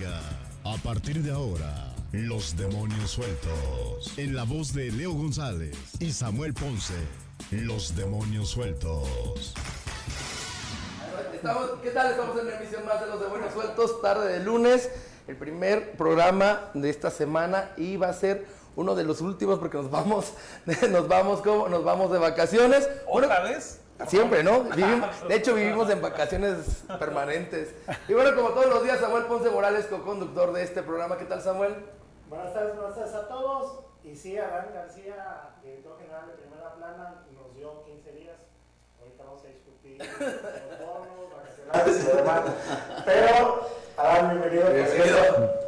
Oiga, a partir de ahora, Los Demonios Sueltos. En la voz de Leo González y Samuel Ponce. Los Demonios Sueltos. ¿Qué tal? Estamos en una emisión más de Los Demonios Sueltos, tarde de lunes. El primer programa de esta semana y va a ser uno de los últimos porque nos vamos de vacaciones. ¿Otra vez? Siempre, ¿no? De hecho, vivimos en vacaciones permanentes. Y bueno, como todos los días, Samuel Ponce Morales, co-conductor de este programa. ¿Qué tal, Samuel? Buenas tardes a todos. Y sí, Adán García, director general de Primera Plana, nos dio 15 días. Ahorita vamos a discutir los bonos, vacacionales y lo demás. Pero, Adán, bienvenido.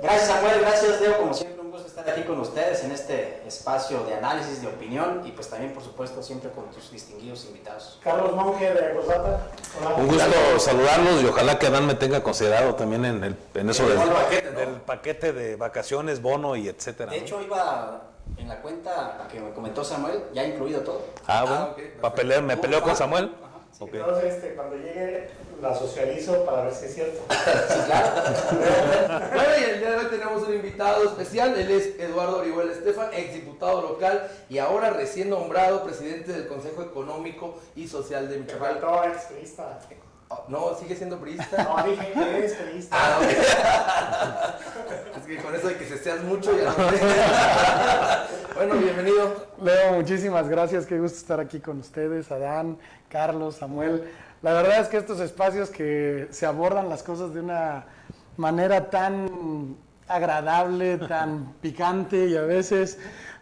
Gracias, Samuel. Gracias, Leo. Como siempre, un gusto estar aquí con ustedes en este espacio de análisis, de opinión y pues también, por supuesto, siempre con tus distinguidos invitados. Carlos Monge de Rosata. Un gusto saludarlos y ojalá que Adán me tenga considerado también en eso del paquete de vacaciones, bono y etcétera. De hecho, iba en la cuenta que me comentó Samuel, ya incluido todo. Bueno, okay, me peleo con Samuel. Ajá, sí, okay. Entonces, cuando llegue, la socializo para ver si es cierto. Sí, claro. Bueno, y el día de hoy tenemos un invitado especial. Él es Eduardo Orihuela Estefan, exdiputado local y ahora recién nombrado presidente del Consejo Económico y Social de Michoacán. Faltó expriista. No, sigue siendo priista. No, dije que eres priista. Okay. Es que con eso de que se seas mucho ya no sé. Bueno, bienvenido. Leo, muchísimas gracias, qué gusto estar aquí con ustedes, Adán, Carlos, Samuel. La verdad es que estos espacios que se abordan las cosas de una manera tan agradable, tan picante y a veces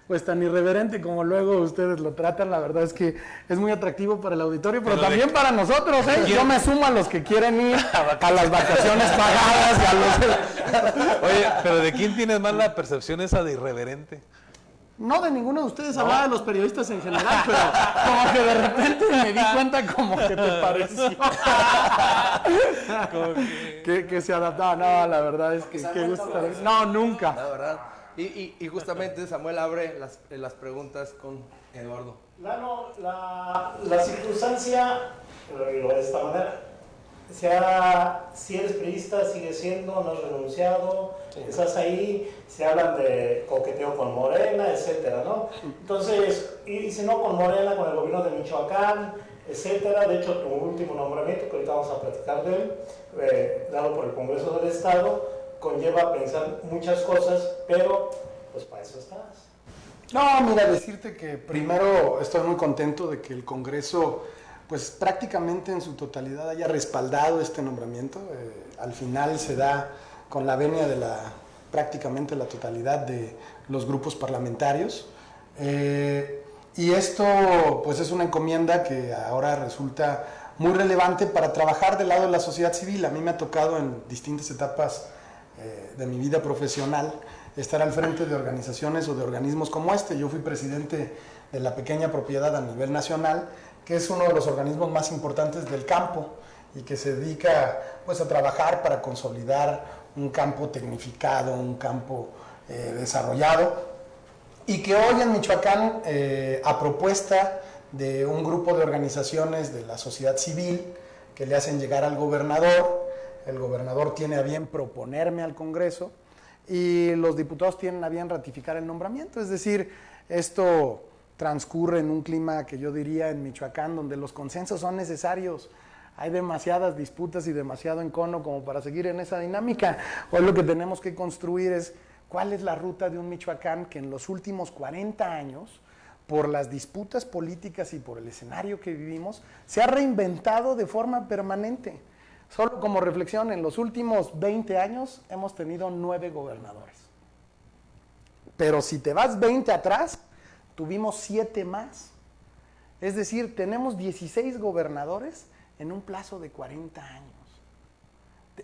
pues tan irreverente como luego ustedes lo tratan, la verdad es que es muy atractivo para el auditorio, pero también para nosotros, ¿eh? Yo me sumo a los que quieren ir a las vacaciones pagadas y a los... Oye, pero ¿de quién tienes más la percepción esa de irreverente? No, de ninguno de ustedes hablaba de los periodistas en general, pero como que de repente me di cuenta como que te pareció que se adaptaba. No, la verdad es que qué gusto. No, nunca. La verdad. Y justamente Samuel abre las preguntas con Eduardo. La circunstancia, lo digo de esta manera, si eres priista, sigue siendo, no has renunciado, sí. Estás ahí, se hablan de coqueteo con Morena, etcétera, ¿no? Entonces, y si no con Morena, con el gobierno de Michoacán, etcétera. De hecho, tu último nombramiento, que ahorita vamos a platicar de él, dado por el Congreso del Estado, conlleva a pensar muchas cosas, pero pues para eso estás. No, mira, decirte que primero estoy muy contento de que el Congreso pues prácticamente en su totalidad haya respaldado este nombramiento. Al final se da con la venia de prácticamente la totalidad de los grupos parlamentarios. Y esto pues es una encomienda que ahora resulta muy relevante para trabajar del lado de la sociedad civil. A mí me ha tocado en distintas etapas de mi vida profesional estar al frente de organizaciones o de organismos como este. Yo fui presidente de la Pequeña Propiedad a nivel nacional, que es uno de los organismos más importantes del campo y que se dedica pues a trabajar para consolidar un campo tecnificado, un campo desarrollado, y que hoy en Michoacán, a propuesta de un grupo de organizaciones de la sociedad civil que le hacen llegar al gobernador, el gobernador tiene a bien proponerme al Congreso y los diputados tienen a bien ratificar el nombramiento. Es decir, esto transcurre en un clima que yo diría en Michoacán donde los consensos son necesarios. Hay demasiadas disputas y demasiado encono como para seguir en esa dinámica. Hoy lo que tenemos que construir es cuál es la ruta de un Michoacán que en los últimos 40 años, por las disputas políticas y por el escenario que vivimos, se ha reinventado de forma permanente. Solo como reflexión, en los últimos 20 años hemos tenido 9 gobernadores. Pero si te vas 20 atrás, tuvimos 7 más. Es decir, tenemos 16 gobernadores en un plazo de 40 años.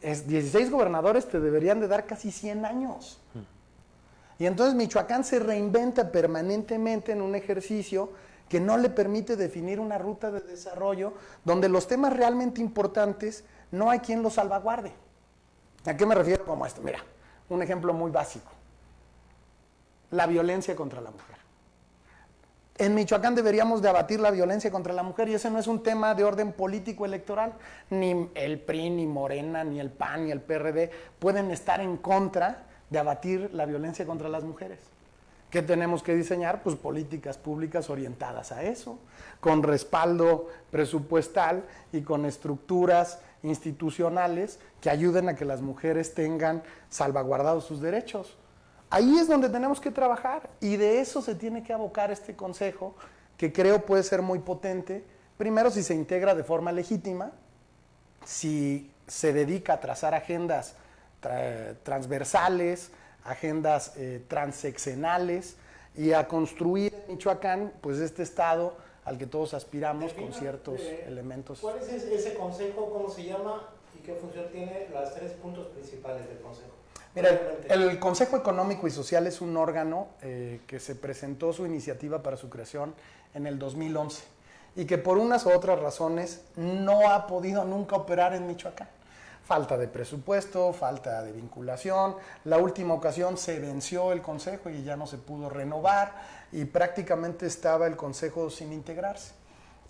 16 gobernadores te deberían de dar casi 100 años. Y entonces Michoacán se reinventa permanentemente en un ejercicio que no le permite definir una ruta de desarrollo donde los temas realmente importantes no hay quien los salvaguarde. ¿A qué me refiero como esto? Mira, un ejemplo muy básico. La violencia contra la mujer. En Michoacán deberíamos de abatir la violencia contra la mujer y ese no es un tema de orden político electoral. Ni el PRI, ni Morena, ni el PAN, ni el PRD pueden estar en contra de abatir la violencia contra las mujeres. ¿Qué tenemos que diseñar? Pues políticas públicas orientadas a eso, con respaldo presupuestal y con estructuras institucionales que ayuden a que las mujeres tengan salvaguardados sus derechos. Ahí es donde tenemos que trabajar y de eso se tiene que abocar este consejo, que creo puede ser muy potente. Primero, si se integra de forma legítima, si se dedica a trazar agendas transversales, agendas transeccionales y a construir en Michoacán pues este estado al que todos aspiramos con ciertos elementos. ¿Cuál es ese consejo? ¿Cómo se llama? ¿Y qué función tiene? Los 3 puntos principales del consejo. Mira, el Consejo Económico y Social es un órgano que se presentó su iniciativa para su creación en el 2011 y que por unas u otras razones no ha podido nunca operar en Michoacán. Falta de presupuesto, falta de vinculación. La última ocasión se venció el consejo y ya no se pudo renovar y prácticamente estaba el consejo sin integrarse.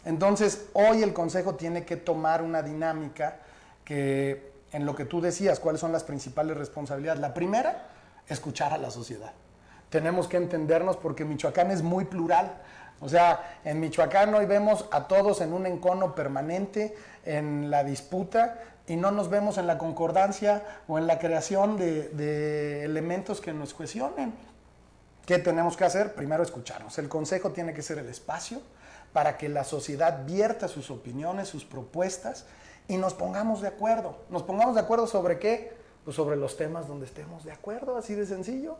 Entonces, hoy el consejo tiene que tomar una dinámica que, en lo que tú decías, cuáles son las principales responsabilidades. La primera, escuchar a la sociedad. Tenemos que entendernos porque Michoacán es muy plural. O sea, en Michoacán hoy vemos a todos en un encono permanente, en la disputa, y no nos vemos en la concordancia o en la creación de elementos que nos cohesionen. ¿Qué tenemos que hacer? Primero, escucharnos. El consejo tiene que ser el espacio para que la sociedad vierta sus opiniones, sus propuestas, y nos pongamos de acuerdo. ¿Nos pongamos de acuerdo sobre qué? Pues sobre los temas donde estemos de acuerdo, así de sencillo.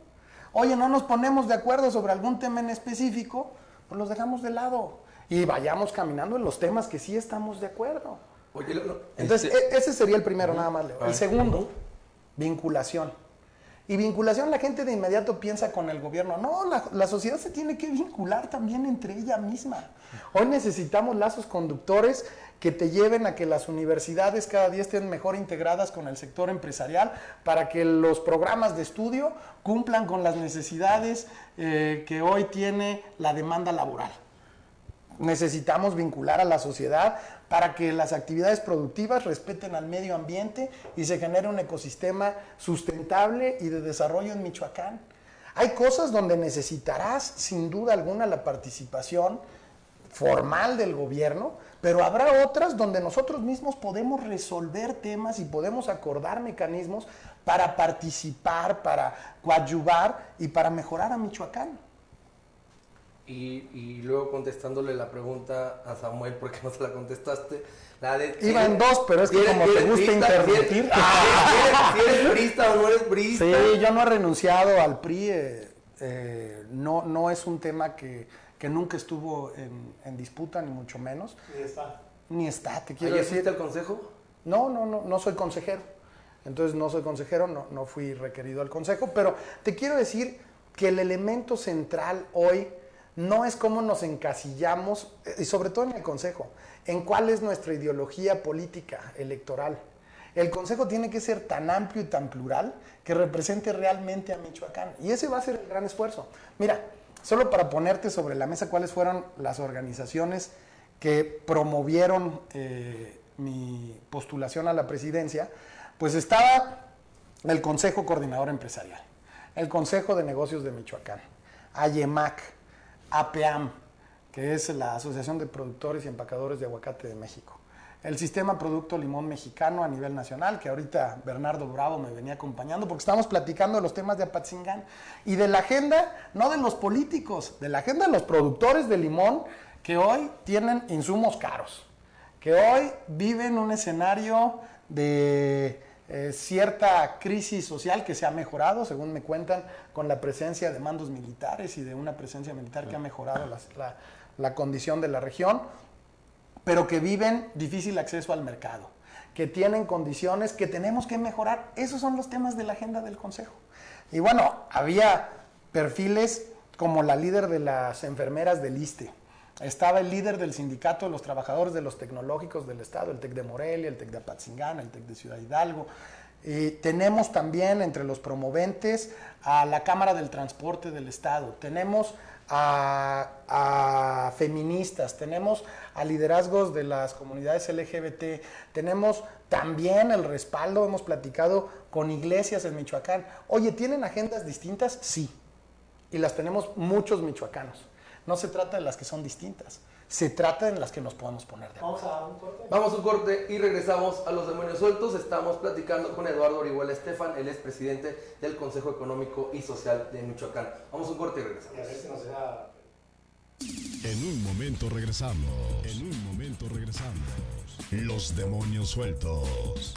Oye, no nos ponemos de acuerdo sobre algún tema en específico, pues los dejamos de lado y vayamos caminando en los temas que sí estamos de acuerdo. Oye, Entonces, ese sería el primero, nada más, Leo. El segundo, vinculación. Y vinculación, la gente de inmediato piensa con el gobierno. No, la sociedad se tiene que vincular también entre ella misma. Hoy necesitamos lazos conductores que te lleven a que las universidades cada día estén mejor integradas con el sector empresarial para que los programas de estudio cumplan con las necesidades que hoy tiene la demanda laboral. Necesitamos vincular a la sociedad para que las actividades productivas respeten al medio ambiente y se genere un ecosistema sustentable y de desarrollo en Michoacán. Hay cosas donde necesitarás, sin duda alguna, la participación formal del gobierno, pero habrá otras donde nosotros mismos podemos resolver temas y podemos acordar mecanismos para participar, para coadyuvar y para mejorar a Michoacán. Y luego contestándole la pregunta a Samuel, porque no se la contestaste, la de... Iba en dos, pero es que como te gusta interrumpir. Si eres priista o no eres priista. Sí, yo no he renunciado al PRI, no es un tema que nunca estuvo en disputa, ni mucho menos. Ni está, te quiero decir. ¿Fuiste al consejo? No soy consejero. Entonces no soy consejero, no fui requerido al consejo, pero te quiero decir que el elemento central hoy no es cómo nos encasillamos, y sobre todo en el consejo, en cuál es nuestra ideología política electoral. El consejo tiene que ser tan amplio y tan plural que represente realmente a Michoacán. Y ese va a ser el gran esfuerzo. Mira, solo para ponerte sobre la mesa cuáles fueron las organizaciones que promovieron mi postulación a la presidencia, pues estaba el Consejo Coordinador Empresarial, el Consejo de Negocios de Michoacán, AYEMAC, APEAM, que es la Asociación de Productores y Empacadores de Aguacate de México, el Sistema Producto Limón Mexicano a nivel nacional, que ahorita Bernardo Bravo me venía acompañando, porque estamos platicando de los temas de Apatzingán, y de la agenda, no de los políticos, de la agenda de los productores de limón, que hoy tienen insumos caros, que hoy viven un escenario de cierta crisis social que se ha mejorado, según me cuentan, con la presencia de mandos militares y de una presencia militar que ha mejorado la condición de la región, pero que viven difícil acceso al mercado, que tienen condiciones que tenemos que mejorar. Esos son los temas de la agenda del Consejo. Y bueno, había perfiles como la líder de las enfermeras del ISSSTE, estaba el líder del sindicato de los trabajadores de los tecnológicos del estado, el TEC de Morelia, el TEC de Apatzingán, el TEC de Ciudad Hidalgo, Tenemos también entre los promoventes a la Cámara del Transporte del Estado, tenemos a feministas, tenemos a liderazgos de las comunidades LGBT, tenemos también el respaldo, hemos platicado con iglesias en Michoacán. Oye, ¿tienen agendas distintas? Sí, y las tenemos muchos michoacanos. No se trata de las que son distintas, se trata de las que nos podemos poner de acuerdo. Vamos a un corte. Vamos a un corte y regresamos a Los Demonios Sueltos. Estamos platicando con Eduardo Orihuela Estefan, él es presidente del Consejo Económico y Social de Michoacán. Vamos a un corte y regresamos. Y a ver si nos da... En un momento regresamos. Los Demonios Sueltos.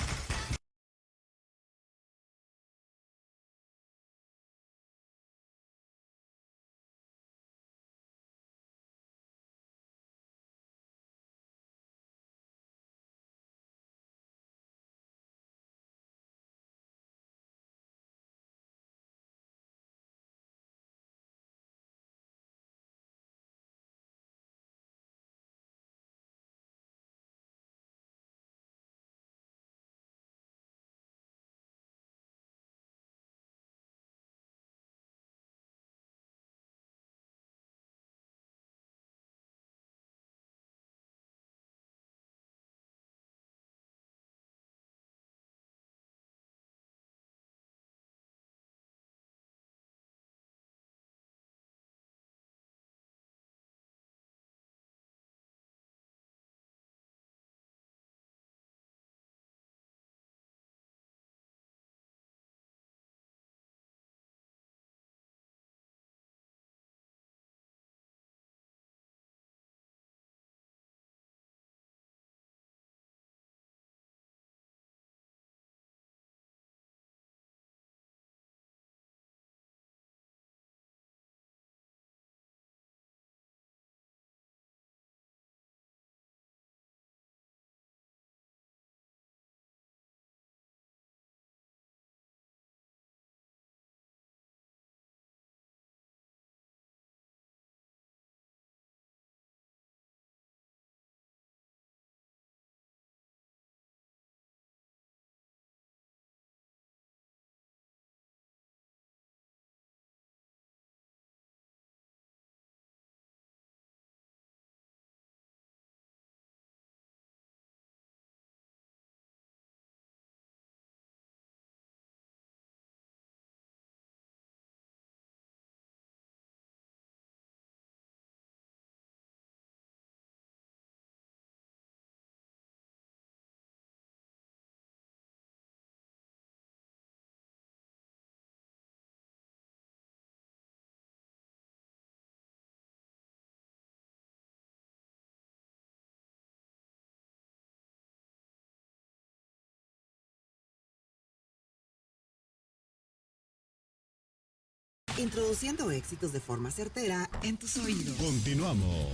Introduciendo éxitos de forma certera en tus oídos. Continuamos.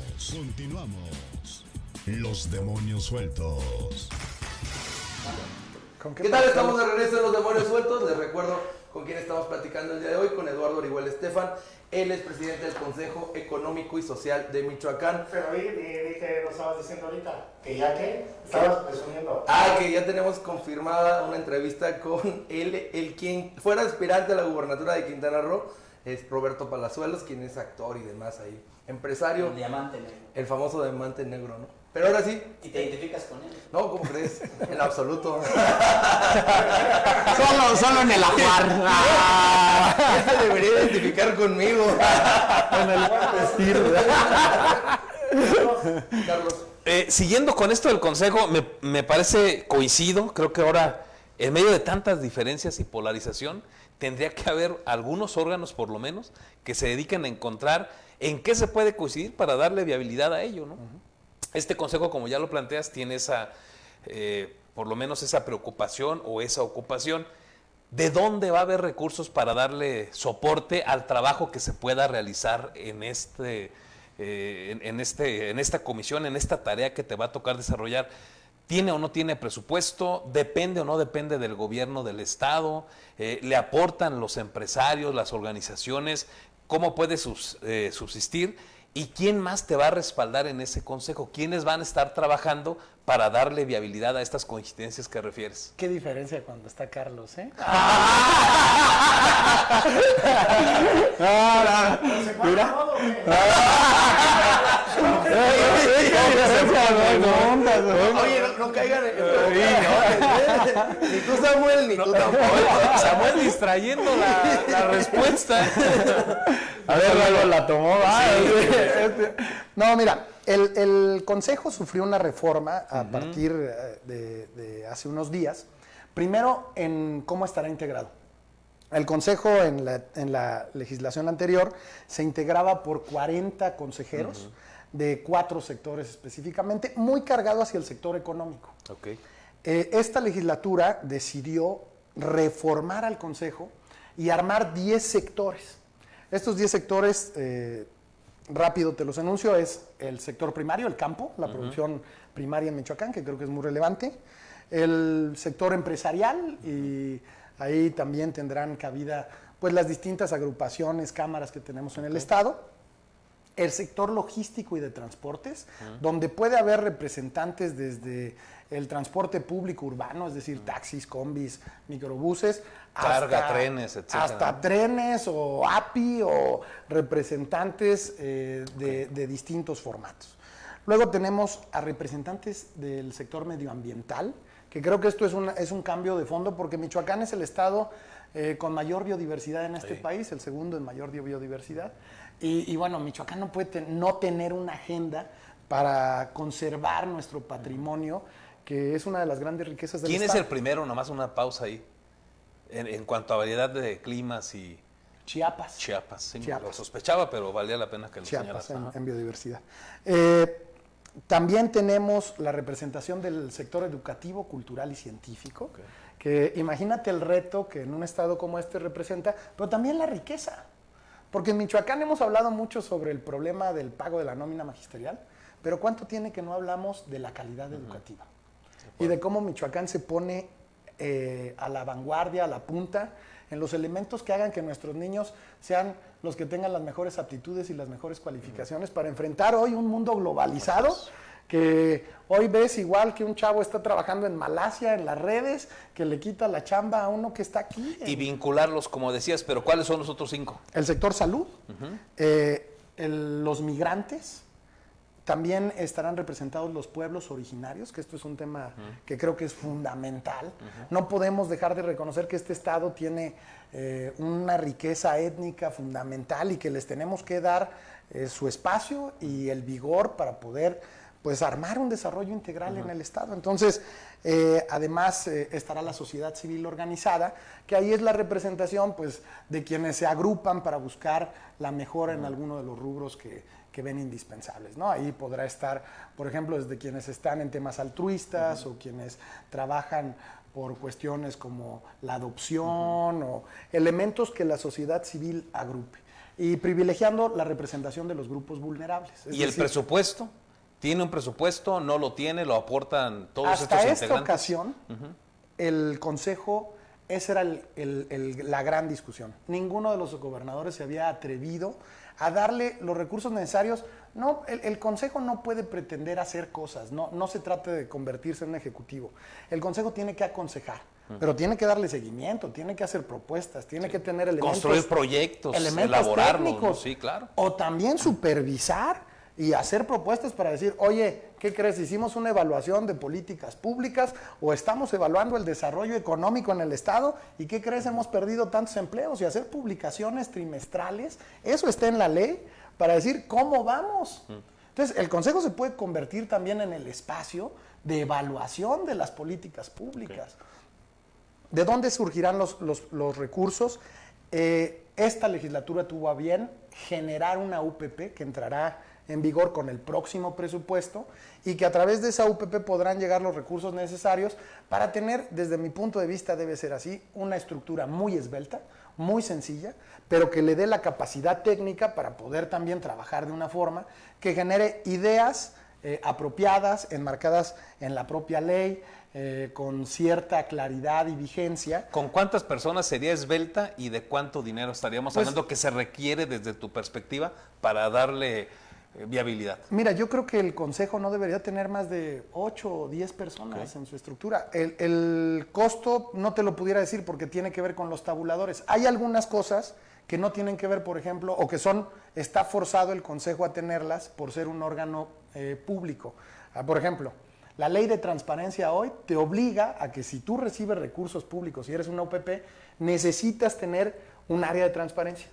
Los Demonios Sueltos. ¿Qué tal? Estamos de regreso en Los Demonios Sueltos. Les recuerdo con quién estamos platicando el día de hoy, con Eduardo Orihuela Estefan. Él es presidente del Consejo Económico y Social de Michoacán. Pero vi que nos estabas diciendo ahorita, que ya que estabas presumiendo. Que ya tenemos confirmada una entrevista con él, el quien fuera aspirante a la gubernatura de Quintana Roo, es Roberto Palazuelos, quien es actor y demás ahí, empresario. El diamante negro. El famoso diamante negro, ¿no? Pero ahora sí. ¿Y te identificas con él? No, ¿cómo crees? En absoluto. Solo en el ajuar. Ya se debería identificar conmigo. Con el buen vestir. Carlos. Siguiendo con esto del Consejo, me parece, coincido, creo que ahora, en medio de tantas diferencias y polarización, tendría que haber algunos órganos, por lo menos, que se dediquen a encontrar en qué se puede coincidir para darle viabilidad a ello, ¿no? Uh-huh. Este Consejo, como ya lo planteas, tiene esa, por lo menos esa preocupación o esa ocupación. ¿De dónde va a haber recursos para darle soporte al trabajo que se pueda realizar en esta comisión, en esta tarea que te va a tocar desarrollar? ¿Tiene o no tiene presupuesto? ¿Depende o no depende del gobierno del Estado? ¿Le aportan los empresarios, las organizaciones? ¿Cómo puede subsistir? ¿Y quién más te va a respaldar en ese consejo? ¿Quiénes van a estar trabajando para darle viabilidad a estas coincidencias que refieres? Qué diferencia cuando está Carlos, ¿eh? Mira. Oye, no caigan en ni tú, Samuel, ni tú tampoco. Samuel distrayendo la respuesta. A ver, luego la tomó. No, mira, el Consejo sufrió una reforma a partir de hace unos días. Primero, en cómo estará integrado. El Consejo en la legislación anterior se integraba por 40 consejeros de 4 sectores específicamente, muy cargado hacia el sector económico. Okay. Esta legislatura decidió reformar al Consejo y armar 10 sectores. Estos 10 sectores, rápido te los anuncio, es el sector primario, el campo, la producción primaria en Michoacán, que creo que es muy relevante, el sector empresarial, y ahí también tendrán cabida pues las distintas agrupaciones, cámaras que tenemos en el estado, el sector logístico y de transportes, donde puede haber representantes desde el transporte público urbano, es decir, taxis, combis, microbuses, carga, trenes, etcétera. Hasta trenes o API o representantes de distintos formatos. Luego tenemos a representantes del sector medioambiental, que creo que esto es un cambio de fondo, porque Michoacán es el estado con mayor biodiversidad en este país, el segundo en mayor biodiversidad. Y bueno, Michoacán no puede no tener una agenda para conservar nuestro patrimonio, que es una de las grandes riquezas del ¿Quién estado. es el primero? Nomás una pausa ahí. En cuanto a variedad de climas y... Chiapas. Chiapas, sí, Chiapas. lo sospechaba, pero valía la pena que lo Chiapas señalas. en biodiversidad. También tenemos la representación del sector educativo, cultural y científico, que imagínate el reto que en un estado como este representa, pero también la riqueza. Porque en Michoacán hemos hablado mucho sobre el problema del pago de la nómina magisterial, pero ¿cuánto tiene que no hablamos de la calidad educativa? Y de cómo Michoacán se pone a la vanguardia, a la punta, en los elementos que hagan que nuestros niños sean los que tengan las mejores aptitudes y las mejores cualificaciones para enfrentar hoy un mundo globalizado, que hoy ves igual que un chavo está trabajando en Malasia, en las redes, que le quita la chamba a uno que está aquí. Y vincularlos, como decías, pero ¿cuáles son los otros 5? El sector salud, los migrantes, también estarán representados los pueblos originarios, que esto es un tema que creo que es fundamental. No podemos dejar de reconocer que este estado tiene una riqueza étnica fundamental y que les tenemos que dar su espacio y el vigor para poder pues armar un desarrollo integral en el estado. Entonces, además estará la sociedad civil organizada, que ahí es la representación pues de quienes se agrupan para buscar la mejora en alguno de los rubros que ven indispensables, ¿no? Ahí podrá estar, por ejemplo, desde quienes están en temas altruistas o quienes trabajan por cuestiones como la adopción o elementos que la sociedad civil agrupe, y privilegiando la representación de los grupos vulnerables. ¿Y el presupuesto? ¿Tiene un presupuesto? ¿No lo tiene? ¿Lo aportan todos estos integrantes? integrantes? Hasta esta ocasión, el Consejo, esa era la gran discusión. Ninguno de los gobernadores se había atrevido a darle los recursos necesarios. No, el Consejo no puede pretender hacer cosas, no se trata de convertirse en un ejecutivo. El Consejo tiene que aconsejar, pero tiene que darle seguimiento, tiene que hacer propuestas, tiene que tener elementos... Construir proyectos, elaborarlos, técnicos, sí, claro. O también supervisar y hacer propuestas para decir, oye, ¿qué crees? ¿Hicimos una evaluación de políticas públicas o estamos evaluando el desarrollo económico en el Estado? ¿Y qué crees? Hemos perdido tantos empleos, y hacer publicaciones trimestrales, eso está en la ley, para decir cómo vamos. Entonces, el Consejo se puede convertir también en el espacio de evaluación de las políticas públicas. ¿De dónde surgirán los recursos? Esta legislatura tuvo a bien generar una UPP que entrará en vigor con el próximo presupuesto, y que a través de esa UPP podrán llegar los recursos necesarios para tener, desde mi punto de vista debe ser así, una estructura muy esbelta, muy sencilla, pero que le dé la capacidad técnica para poder también trabajar de una forma que genere ideas apropiadas, enmarcadas en la propia ley, con cierta claridad y vigencia. ¿Con cuántas personas sería esbelta y de cuánto dinero estaríamos hablando que se requiere desde tu perspectiva para darle viabilidad. Mira, yo creo que el consejo no debería tener más de 8 o 10 personas en su estructura. El costo no te lo pudiera decir porque tiene que ver con los tabuladores. Hay algunas cosas que no tienen que ver, por ejemplo, o que está forzado el consejo a tenerlas por ser un órgano público. Por ejemplo, la ley de transparencia hoy te obliga a que si tú recibes recursos públicos y eres una OPP, necesitas tener un área de transparencia.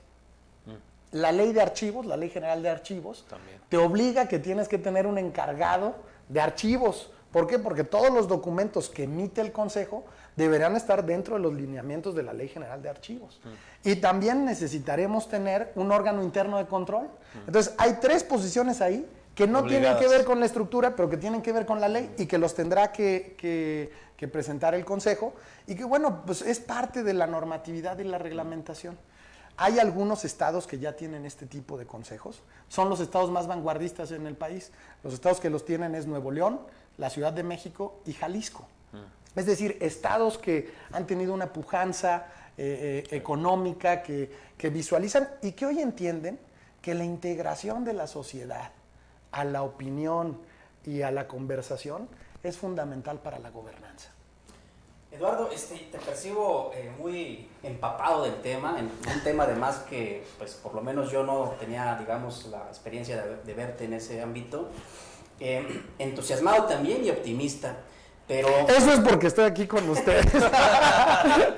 La ley de archivos, la ley general de archivos, También. te obliga que tienes que tener un encargado de archivos. ¿Por qué? Porque todos los documentos que emite el Consejo deberán estar dentro de los lineamientos de la ley general de archivos. Y también necesitaremos tener un órgano interno de control. Entonces, hay 3 posiciones ahí que no Obligadas. tienen que ver con la estructura, pero que tienen que ver con la ley y que los tendrá que presentar el Consejo. Y que, bueno, pues es parte de la normatividad y la reglamentación. Hay algunos estados que ya tienen este tipo de consejos. Son los estados más vanguardistas en el país. Los estados que los tienen es Nuevo León, la Ciudad de México y Jalisco. Es decir, estados que han tenido una pujanza económica, que visualizan y que hoy entienden que la integración de la sociedad a la opinión y a la conversación es fundamental para la gobernanza. Eduardo, te percibo muy empapado del tema, en un tema además que, pues, por lo menos yo no tenía, digamos, la experiencia de verte en ese ámbito. Entusiasmado también y optimista, pero... Eso es porque estoy aquí con ustedes.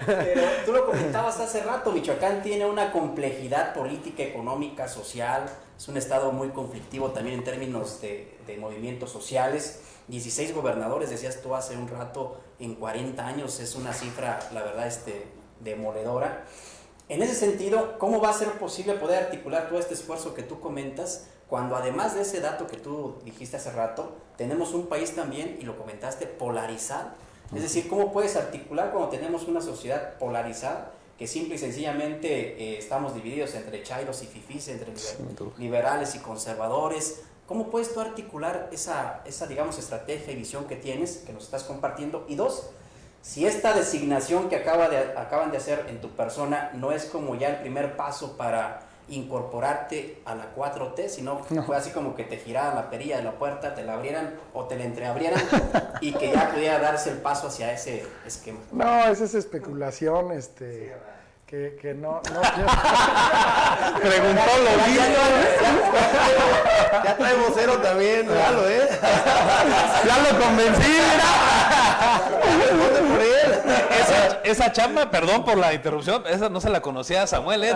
Pero tú lo comentabas hace rato, Michoacán tiene una complejidad política, económica, social, es un estado muy conflictivo también en términos de movimientos sociales. 16 gobernadores, decías tú hace un rato, en 40 años, es una cifra, la verdad, demoledora. En ese sentido, ¿cómo va a ser posible poder articular todo este esfuerzo que tú comentas, cuando además de ese dato que tú dijiste hace rato, tenemos un país también, y lo comentaste, polarizado? Es decir, ¿cómo puedes articular cuando tenemos una sociedad polarizada, que simple y sencillamente estamos divididos entre chairos y fifís, entre liberales y conservadores? ¿Cómo puedes tú articular esa, digamos, estrategia y visión que tienes, que nos estás compartiendo? Y 2, si esta designación que acaban de hacer en tu persona no es como ya el primer paso para incorporarte a la 4T, sino fue así como que te giraran la perilla de la puerta, te la abrieran o te la entreabrieran y que ya pudiera darse el paso hacia ese esquema. No, esa es especulación, que no Preguntó lo mismo. Ya trae vocero también, míralo, ya lo convencí, Ponte por él. Esa chamba, perdón por la interrupción, esa no se la conocía a Samuel, de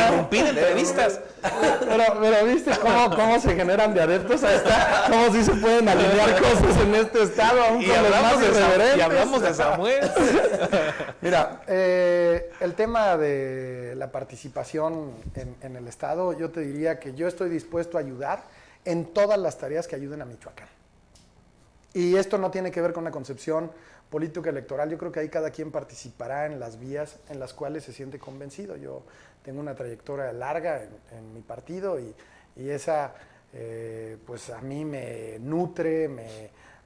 irrumpir entrevistas. Pero viste cómo se generan de adeptos a esta, cómo sí se pueden alinear cosas en este estado, aún con los más irreverentes. Y hablamos de Samuel. Mira, el tema de la participación en el estado, yo te diría que yo estoy dispuesto a ayudar en todas las tareas que ayuden a Michoacán. Y esto no tiene que ver con una concepción política electoral. Yo creo que ahí cada quien participará en las vías en las cuales se siente convencido. Yo tengo una trayectoria larga en mi partido y esa pues a mí me nutre,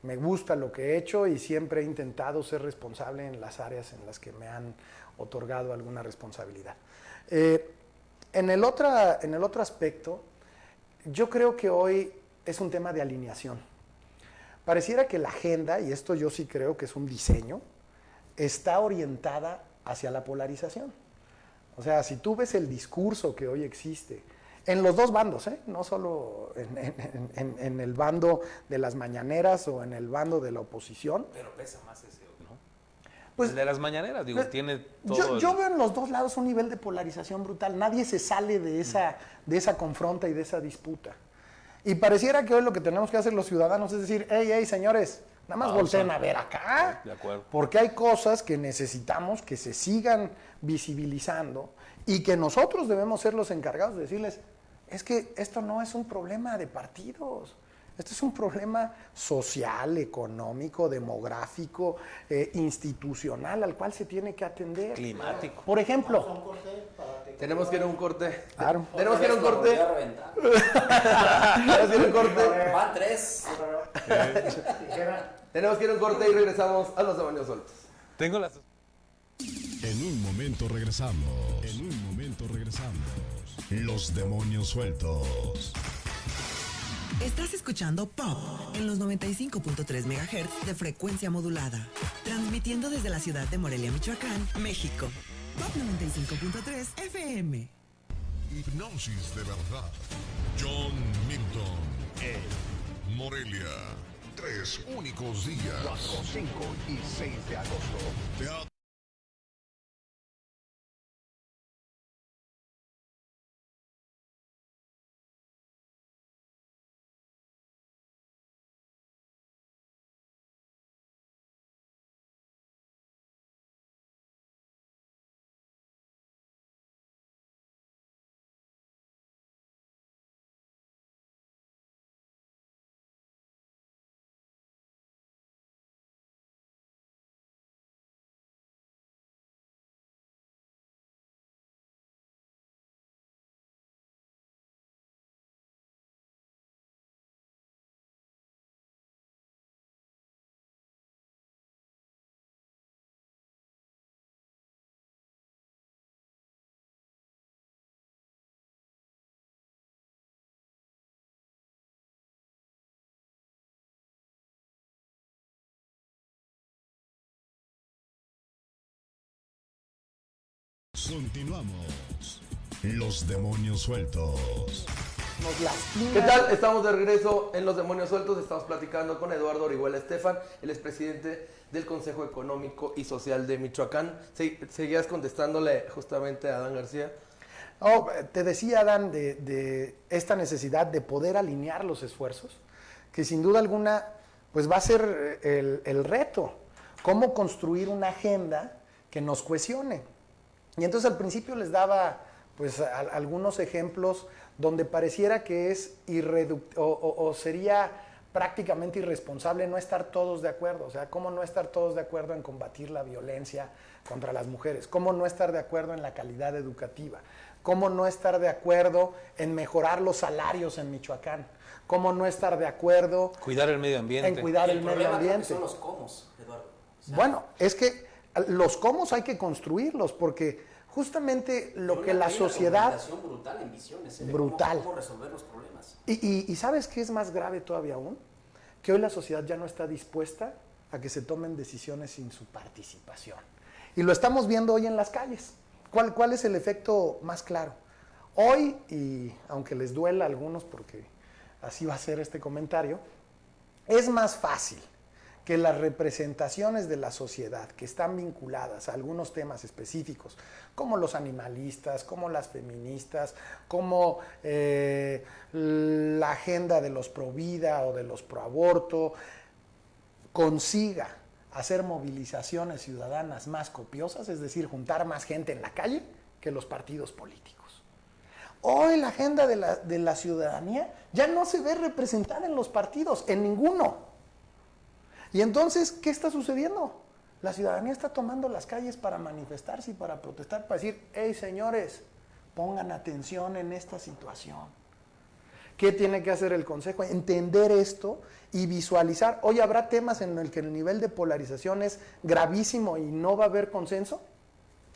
me gusta lo que he hecho y siempre he intentado ser responsable en las áreas en las que me han otorgado alguna responsabilidad. En el otro aspecto, yo creo que hoy es un tema de alineación. Pareciera que la agenda, y esto yo sí creo que es un diseño, está orientada hacia la polarización. O sea, si tú ves el discurso que hoy existe, en los dos bandos, no solo en el bando de las mañaneras o en el bando de la oposición. Pero pesa más ese, ¿no? Pues, el de las mañaneras, digo, tiene todo. Yo veo en los dos lados un nivel de polarización brutal. Nadie se sale de esa confronta y de esa disputa. Y pareciera que hoy lo que tenemos que hacer los ciudadanos es decir, hey, señores, nada más volteen a ver acá. De acuerdo. Porque hay cosas que necesitamos que se sigan visibilizando y que nosotros debemos ser los encargados de decirles, es que esto no es un problema de partidos. Esto es un problema social, económico, demográfico, institucional, al cual se tiene que atender. Climático. Por ejemplo, Tenemos que ir a un corte. Claro. Tenemos que ir a un corte. Tenemos que ir a un corte. Van 3. Tenemos que ir a un corte y regresamos a Los Demonios Sueltos. Tengo las... En un momento regresamos. Los demonios sueltos. Estás escuchando Pop en los 95.3 MHz de frecuencia modulada. Transmitiendo desde la ciudad de Morelia, Michoacán, México. Pop 95.3 FM. Hipnosis de verdad. John Milton en Morelia. 3 únicos días. 4, 5 y 6 de agosto. Continuamos. Los demonios sueltos. Nos lastima. ¿Qué tal? Estamos de regreso en Los Demonios Sueltos. Estamos platicando con Eduardo Orihuela Estefan, el expresidente del Consejo Económico y Social de Michoacán. Seguías contestándole justamente a Adán García. Oh, te decía, Adán, de esta necesidad de poder alinear los esfuerzos, que sin duda alguna pues va a ser el reto. Cómo construir una agenda que nos cohesione. Y entonces al principio les daba pues algunos ejemplos donde pareciera que es sería prácticamente irresponsable no estar todos de acuerdo. O sea, cómo no estar todos de acuerdo en combatir la violencia contra las mujeres, cómo no estar de acuerdo en la calidad educativa, cómo no estar de acuerdo en mejorar los salarios en Michoacán, cómo no estar de acuerdo Cuidar el medio ambiente. en cuidar el medio problema creo que ambiente. son los cómo, Eduardo. O sea, Bueno, es que los cómo hay que construirlos, porque justamente lo que la sociedad... Hay una brutal en visiones, de brutal. Cómo resolver los problemas. Y ¿sabes qué es más grave todavía aún? Que hoy la sociedad ya no está dispuesta a que se tomen decisiones sin su participación. Y lo estamos viendo hoy en las calles. ¿Cuál es el efecto más claro? Hoy, y aunque les duela a algunos porque así va a ser este comentario, es más fácil que las representaciones de la sociedad que están vinculadas a algunos temas específicos, como los animalistas, como las feministas, como la agenda de los pro vida o de los pro aborto, consiga hacer movilizaciones ciudadanas más copiosas, es decir, juntar más gente en la calle que los partidos políticos. Hoy la agenda de la ciudadanía ya no se ve representada en los partidos, en ninguno. Y entonces, ¿qué está sucediendo? La ciudadanía está tomando las calles para manifestarse y para protestar, para decir, hey señores, pongan atención en esta situación. ¿Qué tiene que hacer el Consejo? Entender esto y visualizar. Hoy habrá temas en el que el nivel de polarización es gravísimo y no va a haber consenso.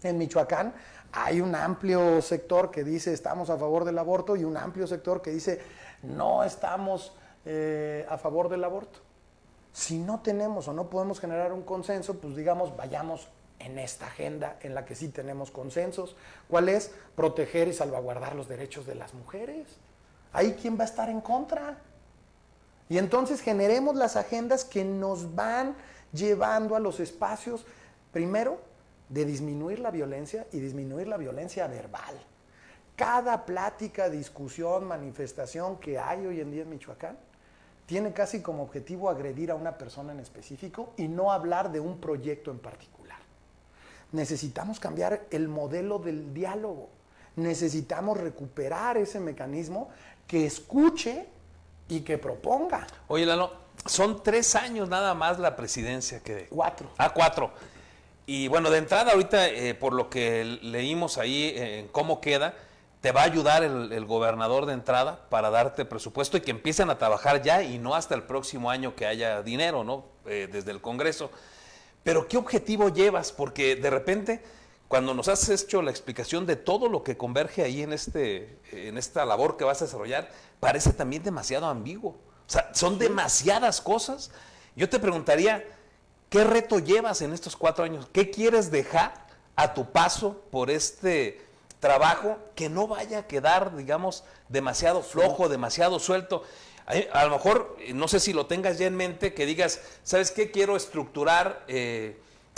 En Michoacán hay un amplio sector que dice estamos a favor del aborto y un amplio sector que dice no estamos a favor del aborto. Si no tenemos o no podemos generar un consenso, pues digamos, vayamos en esta agenda en la que sí tenemos consensos. ¿Cuál es? Proteger y salvaguardar los derechos de las mujeres. ¿Ahí quién va a estar en contra? Y entonces generemos las agendas que nos van llevando a los espacios, primero, de disminuir la violencia y disminuir la violencia verbal. Cada plática, discusión, manifestación que hay hoy en día en Michoacán tiene casi como objetivo agredir a una persona en específico y no hablar de un proyecto en particular. Necesitamos cambiar el modelo del diálogo. Necesitamos recuperar ese mecanismo que escuche y que proponga. Oye, Lalo, son 3 años nada más la presidencia que... 4. 4. Y bueno, de entrada ahorita, por lo que leímos ahí en cómo queda, te va a ayudar el gobernador de entrada para darte presupuesto y que empiecen a trabajar ya y no hasta el próximo año que haya dinero, ¿no? Desde el Congreso. Pero ¿qué objetivo llevas? Porque de repente, cuando nos has hecho la explicación de todo lo que converge ahí en esta labor que vas a desarrollar, parece también demasiado ambiguo. O sea, son demasiadas cosas. Yo te preguntaría, ¿qué reto llevas en estos 4 años? ¿Qué quieres dejar a tu paso por este trabajo que no vaya a quedar, digamos, demasiado flojo, demasiado suelto? A lo mejor, no sé si lo tengas ya en mente, que digas, ¿sabes qué? Quiero estructurar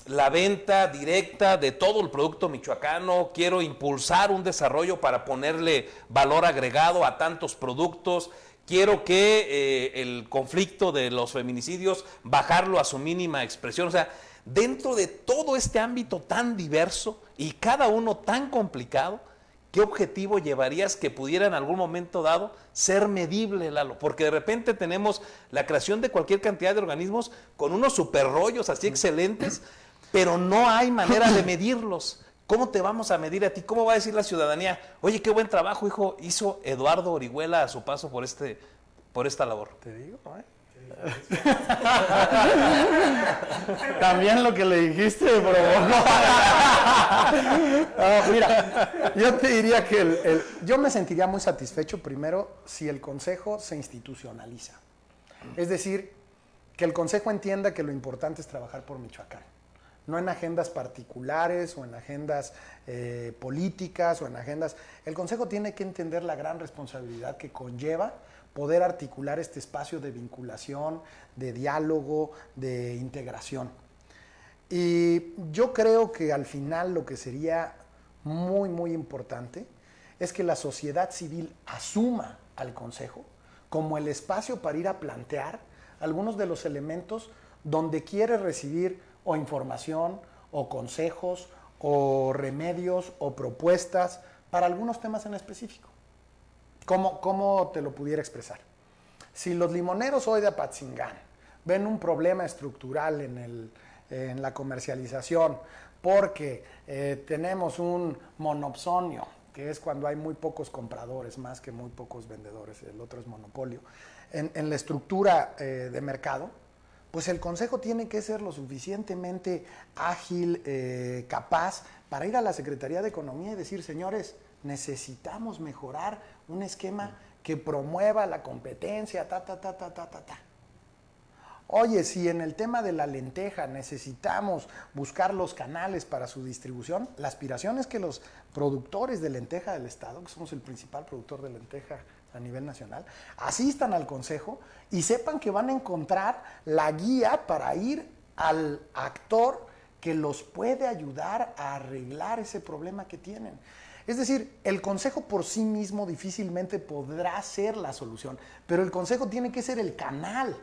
la venta directa de todo el producto michoacano, quiero impulsar un desarrollo para ponerle valor agregado a tantos productos, quiero que el conflicto de los feminicidios, bajarlo a su mínima expresión. O sea, dentro de todo este ámbito tan diverso y cada uno tan complicado, ¿qué objetivo llevarías que pudiera en algún momento dado ser medible, Lalo? Porque de repente tenemos la creación de cualquier cantidad de organismos con unos super rollos así excelentes, pero no hay manera de medirlos. ¿Cómo te vamos a medir a ti? ¿Cómo va a decir la ciudadanía? Oye, qué buen trabajo, hijo, hizo Eduardo Orihuela a su paso por esta labor. Te digo, También lo que le dijiste provocó. Mira, yo te diría que yo me sentiría muy satisfecho primero si el Consejo se institucionaliza. Es decir, que el Consejo entienda que lo importante es trabajar por Michoacán. No en agendas particulares o en agendas políticas o en agendas... El Consejo tiene que entender la gran responsabilidad que conlleva poder articular este espacio de vinculación, de diálogo, de integración. Y yo creo que al final lo que sería muy, muy importante es que la sociedad civil asuma al Consejo como el espacio para ir a plantear algunos de los elementos donde quiere recibir o información, o consejos, o remedios, o propuestas para algunos temas en específico. ¿Cómo te lo pudiera expresar? Si los limoneros hoy de Apatzingán ven un problema estructural en la comercialización porque tenemos un monopsonio, que es cuando hay muy pocos compradores más que muy pocos vendedores, el otro es monopolio, en la estructura de mercado, pues el Consejo tiene que ser lo suficientemente ágil, capaz, para ir a la Secretaría de Economía y decir, señores, necesitamos mejorar un esquema que promueva la competencia, Oye, si en el tema de la lenteja necesitamos buscar los canales para su distribución, la aspiración es que los productores de lenteja del Estado, que somos el principal productor de lenteja a nivel nacional, asistan al Consejo y sepan que van a encontrar la guía para ir al actor que los puede ayudar a arreglar ese problema que tienen. Es decir, el Consejo por sí mismo difícilmente podrá ser la solución, pero el Consejo tiene que ser el canal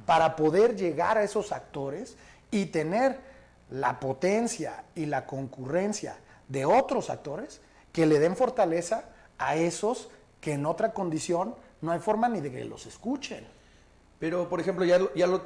para poder llegar a esos actores y tener la potencia y la concurrencia de otros actores que le den fortaleza a esos que en otra condición no hay forma ni de que los escuchen. Pero, por ejemplo,